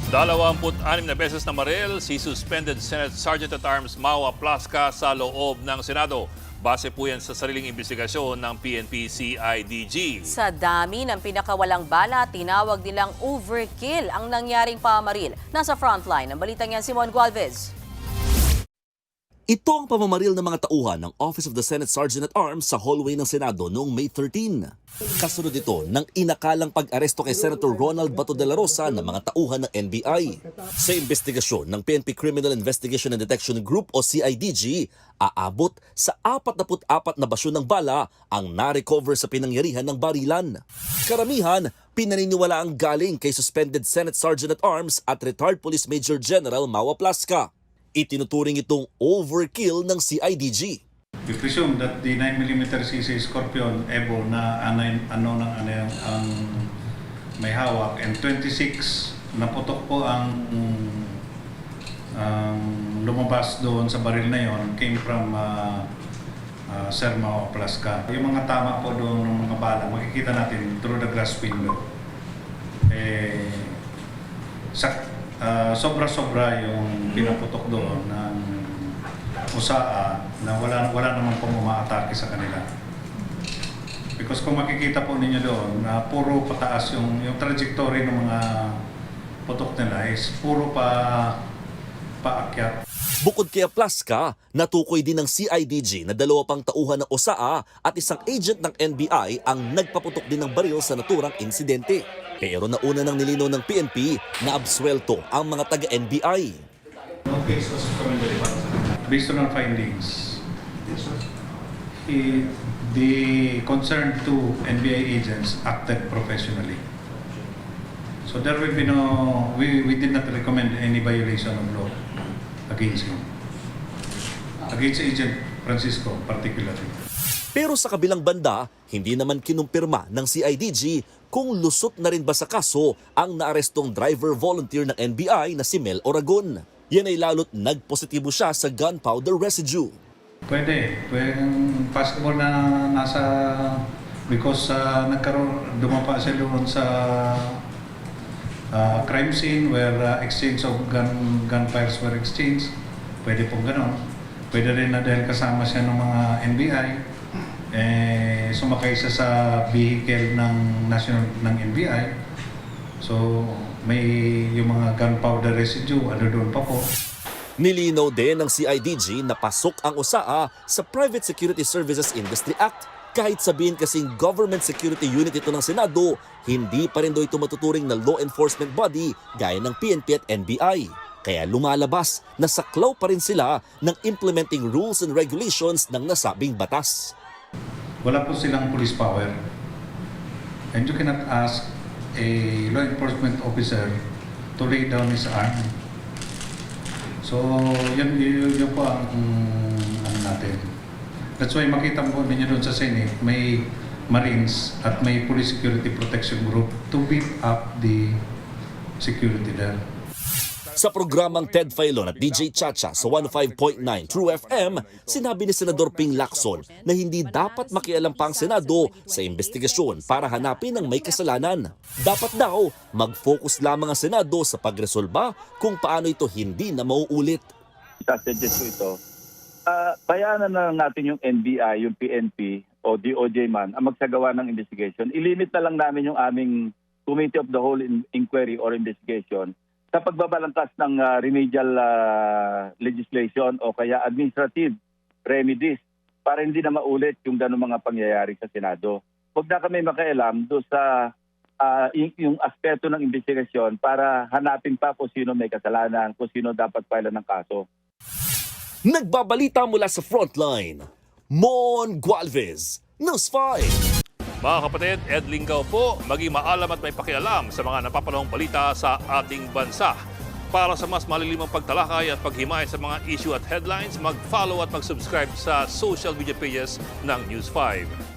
26 na beses na maril si suspended Senate Sergeant-at-Arms Mau Aplasca sa loob ng Senado. Base po yan sa sariling investigasyon ng PNP-CIDG. Sa dami ng pinakawalang bala, tinawag nilang overkill ang nangyaring pamaril. Nasa frontline ng balitang yan si Mon Gualvez. Ito ang pamamaril ng mga tauhan ng Office of the Senate Sergeant-at-Arms sa hallway ng Senado noong May 13. Kasunod ito ng inakalang pag-aresto kay Senator Ronald Bato de la Rosa ng mga tauhan ng NBI. Sa investigasyon ng PNP Criminal Investigation and Detection Group o CIDG, aabot sa 44 na basyon ng bala ang na-recover sa pinangyarihan ng barilan. Karamihan, pinaniniwala ang galing kay suspended Senate Sergeant-at-Arms at retired Police Major General Mau Aplasca. Itinuturing itong overkill ng CIDG. We presume that the 9mm CC Scorpion Evo na ang may hawak and 26 na putok po ang lumabas doon sa baril na yon came from Sir Mau Aplasca. Yung mga tama po doon ng mga bala, makikita natin through the glass window. Sobra-sobra yung pinaputok doon ng usaa na wala namang pong umaatake sa kanila. Because kung makikita po ninyo doon na puro pataas yung trajectory ng mga putok nila is puro paakyat. Bukod kay Aplasca, natukoy din ng CIDG na 2 pang tauhan ng OSAA at isang agent ng NBI ang nagpaputok din ng baril sa naturang insidente. Pero nauna nang nilinaw ng PNP na absuelto ang mga taga-NBI. No case was recommended. Based on our findings, the concerned 2 NBI agents acted professionally. So there will be we did not recommend any violation of law against him. Against Agent Francisco particularly. Pero sa kabilang banda, hindi naman kinumpirma ng CIDG kung lusot na rin ba sa kaso ang naarestong driver volunteer ng NBI na si Mel Oragon. Yan ay lalo't nagpositibo siya sa gunpowder residue. Pwede possible na nasa because dumapa siya doon sa crime scene where exchange of gunfires were exchanged. Pwede pong gano'n. Pwede rin na dahil kasama siya ng mga NBI. Sumakay siya sa vehicle ng NBI. So may yung mga gunpowder residue doon pa po. Nilinaw din ng CIDG na pasok ang OSAA sa Private Security Services Industry Act. Kahit sabihin kasing government security unit ito ng Senado, hindi pa rin daw ito matuturing na law enforcement body gaya ng PNP at NBI. Kaya lumalabas na saklaw pa rin sila ng implementing rules and regulations ng nasabing batas. Wala po silang police power. And you cannot ask a law enforcement officer to lay down his arm. So, yun po ang natin. That's why makita mo ninyo doon sa Senate, may Marines at may Police Security Protection Group to beef up the security there. Sa programang Ted Filon at DJ Chacha sa 105.9 True FM, sinabi ni Senador Ping Lacson na hindi dapat makialam pa ang Senado sa investigasyon para hanapin ang may kasalanan. Dapat daw mag-focus lamang ang Senado sa pagresolba kung paano ito hindi na mauulit. Suggest ko ito, bayanan na lang natin yung NBI, yung PNP o DOJ man ang magsagawa ng investigation. Ilimit na lang namin yung aming Committee of the Whole Inquiry or Investigation sa pagbabalangkas ng remedial legislation o kaya administrative remedies para hindi na maulit yung gano'ng mga pangyayari sa Senado. Huwag na kami makialam doon sa yung aspeto ng investigasyon para hanapin pa kung sino may kasalanan, kung sino dapat pailan ng kaso. Nagbabalita mula sa Frontline, Mon Gualvez, News 5. Mga kapatid, Ed Lingaw po, maging maalam at may pakialam sa mga napapanahong balita sa ating bansa. Para sa mas malilimang pagtalakay at paghimay sa mga issue at headlines, mag-follow at mag-subscribe sa social media pages ng News 5.